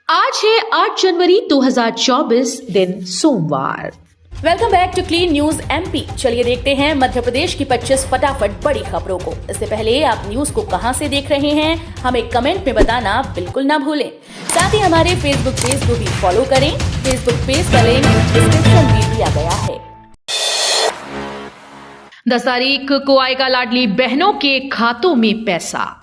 आज है 8 जनवरी 2024 दिन सोमवार। Welcome back to clean news MP. चलिए देखते हैं मध्य प्रदेश की 25 फटाफट बड़ी खबरों को। इससे पहले आप न्यूज को कहां से देख रहे हैं हमें कमेंट में बताना बिल्कुल ना भूलें। साथ ही हमारे फेसबुक पेज को भी फॉलो करें। फेसबुक पेज का लिंक डिस्क्रिप्शन में दिया गया है। 10 तारीख को आएगा लाडली बहनों के खातों में पैसा।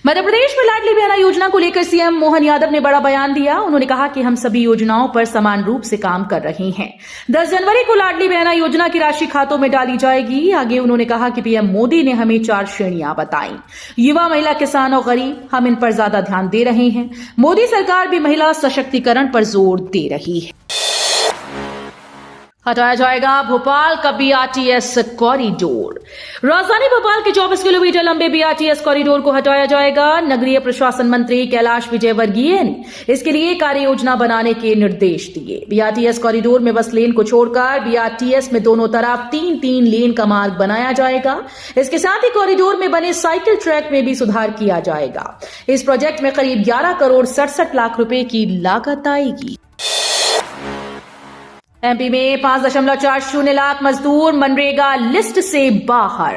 मध्य प्रदेश में लाडली बहना योजना को लेकर सीएम मोहन यादव ने बड़ा बयान दिया। उन्होंने कहा कि हम सभी योजनाओं पर समान रूप से काम कर रहे हैं। 10 जनवरी को लाडली बहना योजना की राशि खातों में डाली जाएगी। आगे उन्होंने कहा कि पीएम मोदी ने हमें 4 श्रेणियां बताई। युवा, महिला, किसान और गरीब, हम इन पर ज्यादा ध्यान दे रहे हैं। मोदी सरकार भी महिला सशक्तिकरण पर जोर दे रही है। हटाया जाएगा भोपाल का बीआरटीएस कॉरिडोर। राजधानी भोपाल के 24 किलोमीटर लंबे बीआरटीएस कॉरिडोर को हटाया जाएगा। नगरीय प्रशासन मंत्री कैलाश विजयवर्गीय ने इसके लिए कार्य योजना बनाने के निर्देश दिए। बीआरटीएस कॉरिडोर में बस लेन को छोड़कर बीआरटीएस में दोनों तरफ 3-3 लेन का मार्ग बनाया जाएगा। इसके साथ ही कॉरिडोर में बने साइकिल ट्रैक में भी सुधार किया जाएगा। इस प्रोजेक्ट में करीब 11 करोड़ 67 लाख रुपए की लागत आएगी। एमपी में 5.40 लाख मजदूर मनरेगा लिस्ट से बाहर।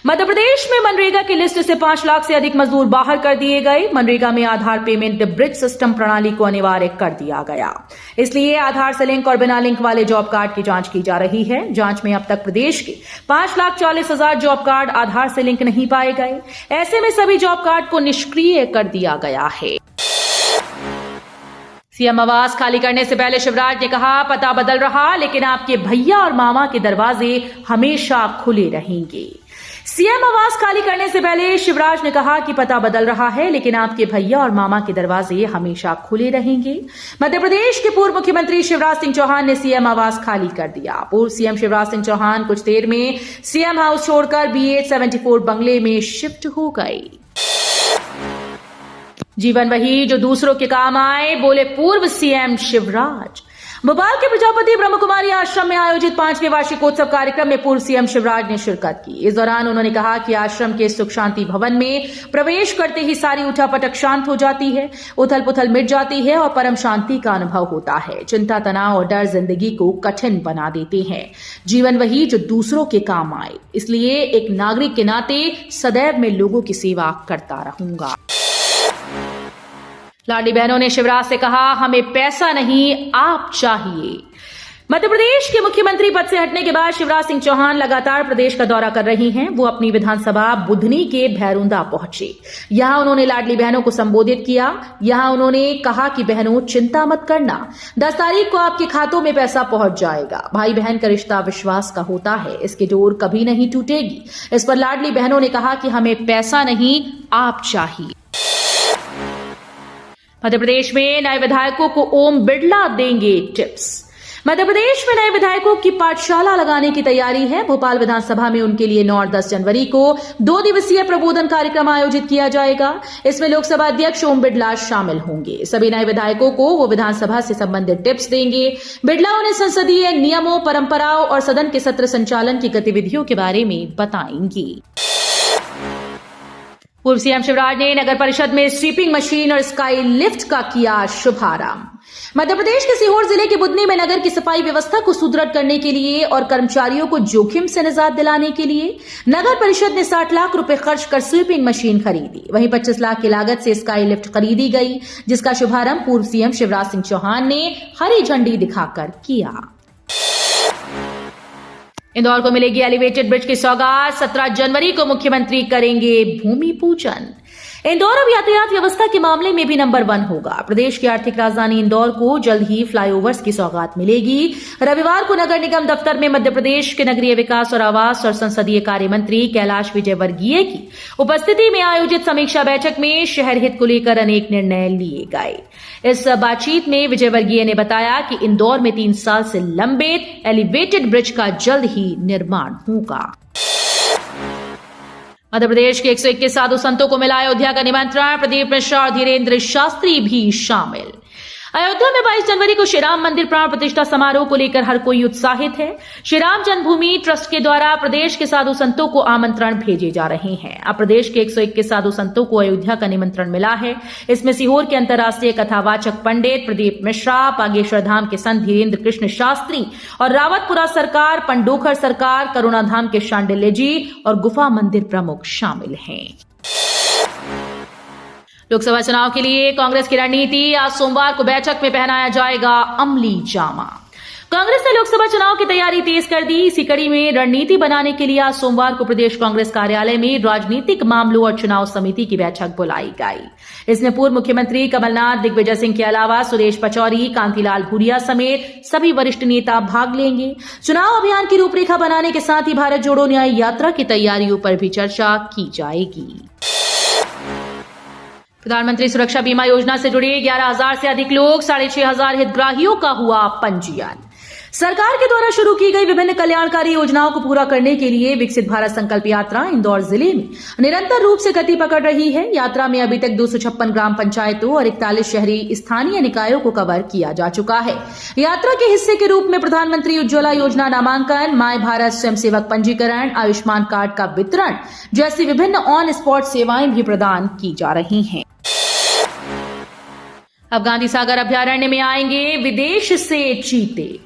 मध्य प्रदेश में मनरेगा की लिस्ट से 5 लाख से अधिक मजदूर बाहर कर दिए गए। मनरेगा में आधार पेमेंट ब्रिज सिस्टम प्रणाली को अनिवार्य कर दिया गया। इसलिए आधार से लिंक और बिना लिंक वाले जॉब कार्ड की जांच की जा रही है। जांच में अब तक प्रदेश के 5,40,000 जॉब कार्ड आधार से लिंक नहीं पाए गए। ऐसे में सभी जॉब कार्ड को निष्क्रिय कर दिया गया है। सीएम आवास खाली करने से पहले शिवराज ने कहा, पता बदल रहा लेकिन आपके भैया और मामा के दरवाजे हमेशा खुले रहेंगे। सीएम आवास खाली करने से पहले शिवराज ने कहा कि पता बदल रहा है लेकिन आपके भैया और मामा के दरवाजे हमेशा खुले रहेंगे। मध्य प्रदेश के पूर्व मुख्यमंत्री शिवराज सिंह चौहान ने सीएम आवास खाली कर दिया। पूर्व सीएम शिवराज सिंह चौहान कुछ देर में सीएम हाउस छोड़कर BH-74 बंगले में शिफ्ट हो गए। जीवन वही जो दूसरों के काम आए, बोले पूर्व सीएम शिवराज। भोपाल के प्रजापति ब्रह्मकुमारी आश्रम में आयोजित 5वें वार्षिकोत्सव कार्यक्रम में पूर्व सीएम शिवराज ने शिरकत की। इस दौरान उन्होंने कहा कि आश्रम के सुख शांति भवन में प्रवेश करते ही सारी उठापटक शांत हो जाती है, उथल पुथल मिट जाती है और परम शांति का अनुभव होता है। चिंता, तनाव और डर जिंदगी को कठिन बना देते हैं। जीवन वही जो दूसरों के काम आए, इसलिए एक नागरिक के नाते सदैव मैं लोगों की सेवा करता रहूंगा। लाडली बहनों ने शिवराज से कहा, हमें पैसा नहीं आप चाहिए। मध्य प्रदेश के मुख्यमंत्री पद से हटने के बाद शिवराज सिंह चौहान लगातार प्रदेश का दौरा कर रहे हैं। वो अपनी विधानसभा बुधनी के भैरुंदा पहुंचे। यहां उन्होंने लाडली बहनों को संबोधित किया। यहां उन्होंने कहा कि बहनों चिंता मत करना, 10 तारीख को आपके खातों में पैसा पहुंच जाएगा। भाई बहन का रिश्ता विश्वास का होता है, इसकी डोर कभी नहीं टूटेगी। इस पर लाडली बहनों ने कहा कि हमें पैसा नहीं आप चाहिए। मध्य प्रदेश में नए विधायकों को ओम बिड़ला देंगे टिप्स। मध्य प्रदेश में नए विधायकों की पाठशाला लगाने की तैयारी है। भोपाल विधानसभा में उनके लिए 9 और 10 जनवरी को 2 दिवसीय प्रबोधन कार्यक्रम आयोजित किया जाएगा। इसमें लोकसभा अध्यक्ष ओम बिड़ला शामिल होंगे। सभी नए विधायकों को वो विधानसभा से संबंधित टिप्स देंगे। बिड़ला उन्हें संसदीय नियमों, परंपराओं और सदन के सत्र संचालन की गतिविधियों के बारे में बताएंगे। पूर्व सीएम शिवराज ने नगर परिषद में स्वीपिंग मशीन और स्काई लिफ्ट का किया शुभारंभ। मध्य प्रदेश के सीहोर जिले के बुधनी में नगर की सफाई व्यवस्था को सुदृढ़ करने के लिए और कर्मचारियों को जोखिम से निजात दिलाने के लिए नगर परिषद ने 60 लाख रुपए खर्च कर स्वीपिंग मशीन खरीदी। वहीं 25 लाख की लागत से स्काई लिफ्ट खरीदी गई, जिसका शुभारंभ पूर्व सीएम शिवराज सिंह चौहान ने हरी झंडी दिखाकर किया। इंदौर को मिलेगी एलिवेटेड ब्रिज की सौगात। 17 जनवरी को मुख्यमंत्री करेंगे भूमि पूजन। इंदौर अब यातायात व्यवस्था के मामले में भी नंबर 1 होगा। प्रदेश की आर्थिक राजधानी इंदौर को जल्द ही फ्लाईओवर्स की सौगात मिलेगी। रविवार को नगर निगम दफ्तर में मध्य प्रदेश के नगरीय विकास और आवास और संसदीय कार्य मंत्री कैलाश विजयवर्गीय की उपस्थिति में आयोजित समीक्षा बैठक में शहर हित को लेकर अनेक निर्णय लिए गए। इस बातचीत में विजयवर्गीय ने बताया कि इंदौर में 3 साल से लंबित एलिवेटेड ब्रिज का जल्द ही निर्माण होगा। मध्य प्रदेश के 121 साधु संतों को मिला अयोध्या का निमंत्रण। प्रदीप मिश्रा और धीरेन्द्र शास्त्री भी शामिल। अयोध्या में 22 जनवरी को श्री राम मंदिर प्राण प्रतिष्ठा समारोह को लेकर हर कोई उत्साहित है। श्री राम जन्मभूमि ट्रस्ट के द्वारा प्रदेश के साधु संतों को आमंत्रण भेजे जा रहे हैं। अब प्रदेश के 121 साधु संतों को अयोध्या का निमंत्रण मिला है। इसमें सीहोर के अंतर्राष्ट्रीय कथावाचक पंडित प्रदीप मिश्रा, बागेश्वर धाम के संत धीरेन्द्र कृष्ण शास्त्री और रावतपुरा सरकार, पंडोखर सरकार, करुणा धाम के शांडिल्य जी और गुफा मंदिर प्रमुख शामिल हैं। लोकसभा चुनाव के लिए कांग्रेस की रणनीति, आज सोमवार को बैठक में पहनाया जाएगा अमली जामा। कांग्रेस ने लोकसभा चुनाव की तैयारी तेज कर दी। इसी कड़ी में रणनीति बनाने के लिए आज सोमवार को प्रदेश कांग्रेस कार्यालय में राजनीतिक मामलों और चुनाव समिति की बैठक बुलाई गई। इसमें पूर्व मुख्यमंत्री कमलनाथ, दिग्विजय सिंह के अलावा सुरेश पचौरी, कांतिलाल भूरिया समेत सभी वरिष्ठ नेता भाग लेंगे। चुनाव अभियान की रूपरेखा बनाने के साथ ही भारत जोड़ो न्याय यात्रा की तैयारियों पर भी चर्चा की जाएगी। प्रधानमंत्री सुरक्षा बीमा योजना से जुड़े 11,000 से अधिक लोग, 6,500 हितग्राहियों का हुआ पंजीयन। सरकार के द्वारा शुरू की गई विभिन्न कल्याणकारी योजनाओं को पूरा करने के लिए विकसित भारत संकल्प यात्रा इंदौर जिले में निरंतर रूप से गति पकड़ रही है। यात्रा में अभी तक 256 ग्राम पंचायतों और 41 शहरी स्थानीय निकायों को कवर किया जा चुका है। यात्रा के हिस्से के रूप में प्रधानमंत्री उज्ज्वला योजना नामांकन, माय भारत स्वयंसेवक पंजीकरण, आयुष्मान कार्ड का वितरण जैसी विभिन्न ऑन स्पॉट सेवाएं भी प्रदान की जा रही हैं। अब गांधी सागर अभयारण्य में आएंगे विदेश से चीते।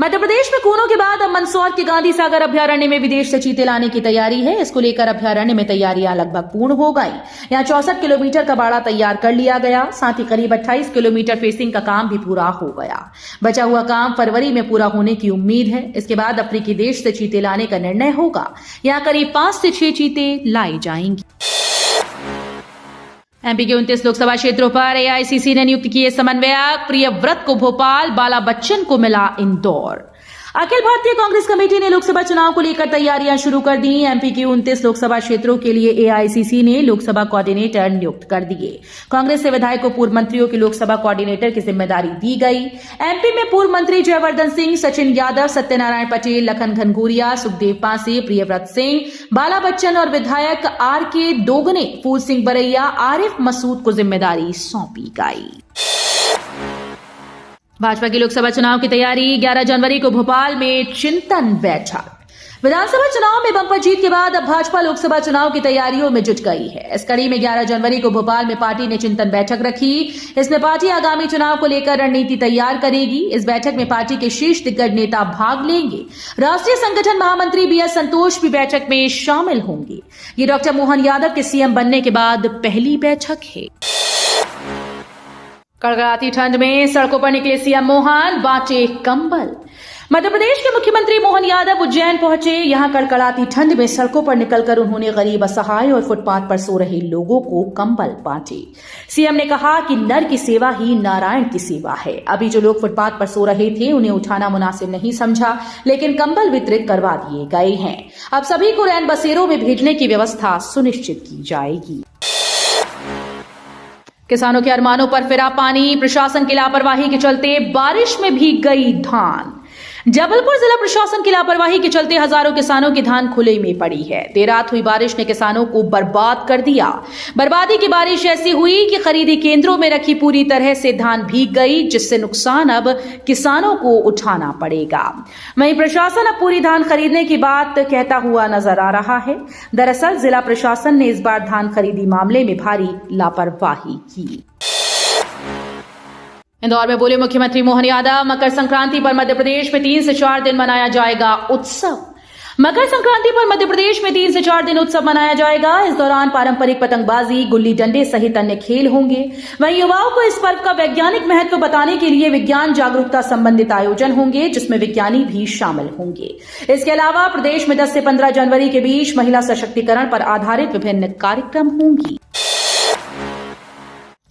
मध्य प्रदेश में कूनो के बाद अब मंदसौर के गांधी सागर अभयारण्य में विदेश से चीते लाने की तैयारी है। इसको लेकर अभयारण्य में तैयारियां लगभग पूर्ण हो गई। यहां 64 किलोमीटर का बाड़ा तैयार कर लिया गया। साथ ही करीब 28 किलोमीटर फेसिंग का काम भी पूरा हो गया। बचा हुआ काम फरवरी में पूरा होने की उम्मीद है। इसके बाद अफ्रीकी देश से चीते लाने का निर्णय होगा। यहां करीब 5 से 6 चीते लाई जाएंगी। एमपी के 29 लोकसभा क्षेत्रों पर एआईसीसी ने नियुक्त किए समन्वयक। प्रियव्रत को भोपाल, बाला बच्चन को मिला इंदौर। अखिल भारतीय कांग्रेस कमेटी ने लोकसभा चुनाव को लेकर तैयारियां शुरू कर दी। एमपी के 29 लोकसभा क्षेत्रों के लिए एआईसीसी ने लोकसभा कोऑर्डिनेटर नियुक्त कर दिए। कांग्रेस से विधायकों, पूर्व मंत्रियों की लोकसभा कोऑर्डिनेटर की जिम्मेदारी दी गई। एमपी में पूर्व मंत्री जयवर्धन सिंह, सचिन यादव, सत्यनारायण पटेल, लखन घनघोरिया, सुखदेव पांसे, प्रियव्रत सिंह, बाला बच्चन और विधायक आरके दोगने, फूल सिंह बरैया, आरिफ मसूद को जिम्मेदारी सौंपी गई। भाजपा की लोकसभा चुनाव की तैयारी, 11 जनवरी को भोपाल में चिंतन बैठक। विधानसभा चुनाव में बंपर जीत के बाद अब भाजपा लोकसभा चुनाव की तैयारियों में जुट गई है। इस कड़ी में 11 जनवरी को भोपाल में पार्टी ने चिंतन बैठक रखी। इसमें पार्टी आगामी चुनाव को लेकर रणनीति तैयार करेगी। इस बैठक में पार्टी के शीर्ष दिग्गज नेता भाग लेंगे। राष्ट्रीय संगठन महामंत्री बीएस संतोष भी बैठक में शामिल होंगे। ये डॉक्टर मोहन यादव के सीएम बनने के बाद पहली बैठक है। कड़कड़ाती ठंड में सड़कों पर निकले सीएम मोहन, बांटे कंबल। मध्य प्रदेश के मुख्यमंत्री मोहन यादव उज्जैन पहुंचे। यहां कड़कड़ाती ठंड में सड़कों पर निकलकर उन्होंने गरीब, असहाय और फुटपाथ पर सो रहे लोगों को कंबल बांटे। सीएम ने कहा कि नर की सेवा ही नारायण की सेवा है। अभी जो लोग फुटपाथ पर सो रहे थे उन्हें उठाना मुनासिब नहीं समझा, लेकिन कंबल वितरित करवा दिए गए हैं। अब सभी को रैन बसेरों में भेजने की व्यवस्था सुनिश्चित की जाएगी। किसानों के अरमानों पर फिरा पानी, प्रशासन की लापरवाही के चलते बारिश में भीग गई धान। जबलपुर जिला प्रशासन की लापरवाही के चलते हजारों किसानों की धान खुले में पड़ी है। देर रात हुई बारिश ने किसानों को बर्बाद कर दिया। बर्बादी की बारिश ऐसी हुई कि खरीदी केंद्रों में रखी पूरी तरह से धान भीग गई, जिससे नुकसान अब किसानों को उठाना पड़ेगा। वहीं प्रशासन अब पूरी धान खरीदने की बात कहता हुआ नजर आ रहा है। दरअसल जिला प्रशासन ने इस बार धान खरीदी मामले में भारी लापरवाही की। इंदौर में बोले मुख्यमंत्री मोहन यादव, मकर संक्रांति पर मध्य प्रदेश में 3 से 4 दिन मनाया जाएगा उत्सव। मकर संक्रांति पर मध्य प्रदेश में 3 से 4 दिन उत्सव मनाया जाएगा। इस दौरान पारंपरिक पतंगबाजी, गुल्ली डंडे सहित अन्य खेल होंगे। वहीं युवाओं को इस पर्व का वैज्ञानिक महत्व बताने के लिए विज्ञान जागरूकता संबंधित आयोजन होंगे, जिसमें विज्ञानी भी शामिल होंगे। इसके अलावा प्रदेश में 10 से 15 जनवरी के बीच महिला सशक्तिकरण पर आधारित विभिन्न कार्यक्रम होंगी।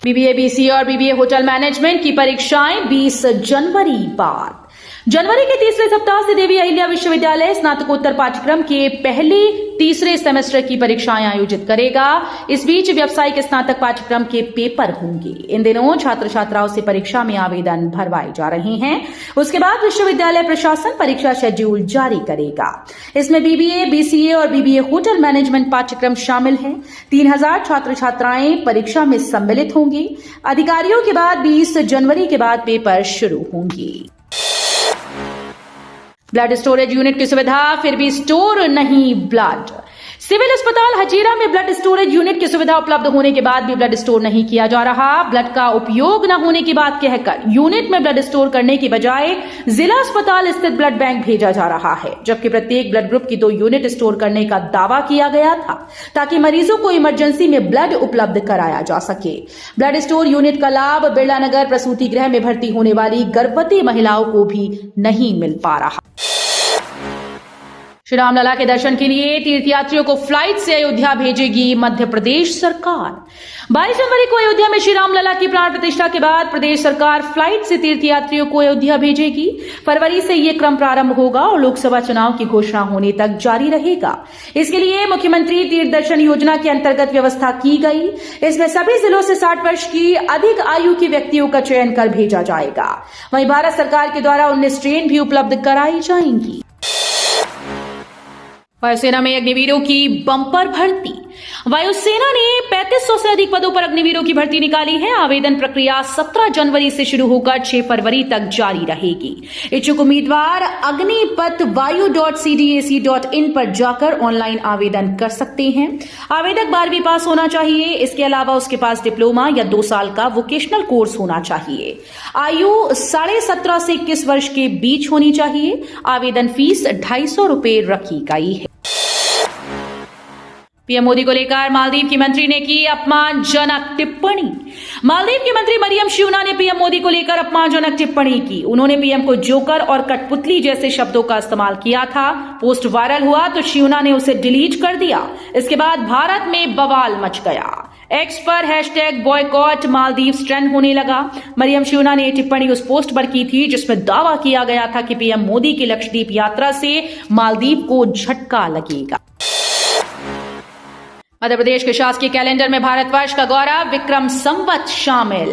बीबीए, बीसीए और बीबीए होटल मैनेजमेंट की परीक्षाएं 20 जनवरी बाद। जनवरी के तीसरे सप्ताह से देवी अहिल्या विश्वविद्यालय स्नातकोत्तर पाठ्यक्रम के पहले तीसरे सेमेस्टर की परीक्षाएं आयोजित करेगा। इस बीच व्यावसायिक स्नातक पाठ्यक्रम के पेपर होंगे। इन दिनों छात्र छात्राओं से परीक्षा में आवेदन भरवाए जा रहे हैं। उसके बाद विश्वविद्यालय प्रशासन परीक्षा शेड्यूल जारी करेगा। इसमें बीबीए, बीसीए और बीबीए होटल मैनेजमेंट पाठ्यक्रम शामिल है। 3000 छात्र छात्राएं परीक्षा में सम्मिलित होंगे। अधिकारियों के बाद 20 जनवरी के बाद पेपर शुरू होंगे। ब्लड स्टोरेज यूनिट की सुविधा, फिर भी स्टोर नहीं ब्लड। सिविल अस्पताल हजीरा में ब्लड स्टोरेज यूनिट की सुविधा उपलब्ध होने के बाद भी ब्लड स्टोर नहीं किया जा रहा। ब्लड का उपयोग न होने की बात कहकर यूनिट में ब्लड स्टोर करने की बजाय जिला अस्पताल स्थित ब्लड बैंक भेजा जा रहा है, जबकि प्रत्येक ब्लड ग्रुप की 2 यूनिट स्टोर करने का दावा किया गया था ताकि मरीजों को इमरजेंसी में ब्लड उपलब्ध कराया जा सके। ब्लड स्टोर यूनिट का लाभ बिरला नगर प्रसूति गृह में भर्ती होने वाली गर्भवती महिलाओं को भी नहीं मिल पा रहा। श्री रामलला के दर्शन के लिए तीर्थयात्रियों को फ्लाइट से अयोध्या भेजेगी मध्य प्रदेश सरकार। 22 जनवरी को अयोध्या में श्री रामलला की प्राण प्रतिष्ठा के बाद प्रदेश सरकार फ्लाइट से तीर्थयात्रियों को अयोध्या भेजेगी। फरवरी से यह क्रम प्रारंभ होगा और लोकसभा चुनाव की घोषणा होने तक जारी रहेगा। इसके लिए मुख्यमंत्री तीर्थ दर्शन योजना के अंतर्गत व्यवस्था की गई। इसमें सभी जिलों से 60 वर्ष की अधिक आयु के व्यक्तियों का चयन कर भेजा जाएगा। वहीं भारत सरकार के द्वारा 19 ट्रेन भी उपलब्ध कराई जाएंगी। वायुसेना में अग्निवीरों की बंपर भर्ती। वायुसेना ने 3500 से अधिक पदों पर अग्निवीरों की भर्ती निकाली है। आवेदन प्रक्रिया 17 जनवरी से शुरू होकर 6 फरवरी तक जारी रहेगी। इच्छुक उम्मीदवार agnipatvayu.cdac.in पर जाकर ऑनलाइन आवेदन कर सकते हैं। आवेदक 12वीं पास होना चाहिए। इसके अलावा उसके पास डिप्लोमा या 2 साल का वोकेशनल कोर्स होना चाहिए। आयु 17.5 से 21 वर्ष के बीच होनी चाहिए। आवेदन फीस 250 रुपए रखी गई है। पीएम मोदी को लेकर मालदीव की मंत्री ने की अपमानजनक टिप्पणी। मालदीव की मंत्री मरियम शिवना ने पीएम मोदी को लेकर अपमानजनक टिप्पणी की। उन्होंने पीएम को जोकर और कठपुतली जैसे शब्दों का इस्तेमाल किया था। पोस्ट वायरल हुआ तो शिवना ने उसे डिलीट कर दिया। इसके बाद भारत में बवाल मच गया। एक्स पर #बॉयकॉट मालदीव्स ट्रेंड होने लगा। मरियम शिवना ने यह टिप्पणी उस पोस्ट पर की थी जिसमें दावा किया गया था कि पीएम मोदी की लक्षद्वीप यात्रा से मालदीव को झटका लगेगा। मध्य प्रदेश के शासकीय कैलेंडर में भारतवर्ष का गौरव विक्रम संवत शामिल।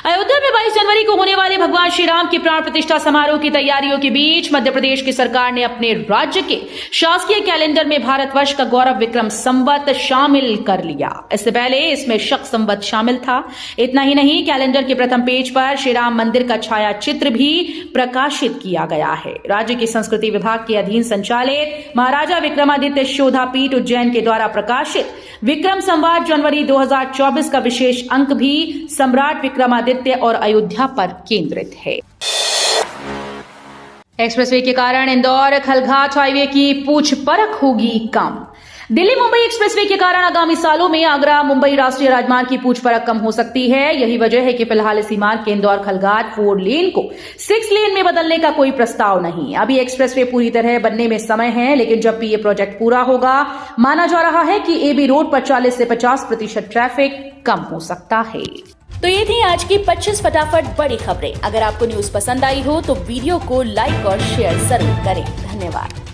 अयोध्या में 22 जनवरी को होने वाले भगवान श्री राम की प्राण प्रतिष्ठा समारोह की तैयारियों के बीच मध्य प्रदेश की सरकार ने अपने राज्य के शासकीय कैलेंडर में भारतवर्ष का गौरव विक्रम संवत शामिल कर लिया। इससे पहले इसमें शक संवत शामिल था। इतना ही नहीं, कैलेंडर के प्रथम पेज पर श्री राम मंदिर का छाया चित्र भी प्रकाशित किया गया है। राज्य की संस्कृति विभाग के अधीन संचालित महाराजा विक्रमादित्य शोधापीठ उज्जैन के द्वारा प्रकाशित विक्रम संवत जनवरी 2024 का विशेष अंक भी सम्राट विक्रमादित्य और अयोध्या पर केंद्रित है। एक्सप्रेसवे के कारण इंदौर खलघाट हाईवे की पूछ परख होगी कम। दिल्ली मुंबई एक्सप्रेसवे के कारण आगामी सालों में आगरा मुंबई राष्ट्रीय राजमार्ग की पूछ परख कम हो सकती है। यही वजह है कि फिलहाल इसी मार्ग के इंदौर खलघाट 4 लेन को 6 लेन में बदलने का कोई प्रस्ताव नहीं। अभी एक्सप्रेसवे पूरी तरह बनने में समय है, लेकिन जब भी ये प्रोजेक्ट पूरा होगा, माना जा रहा है कि एबी रोड पर 40 से 50% ट्रैफिक कम हो सकता है। तो ये थी आज की 25 फटाफट बड़ी खबरें। अगर आपको न्यूज पसंद आई हो तो वीडियो को लाइक और शेयर जरूर करें। धन्यवाद।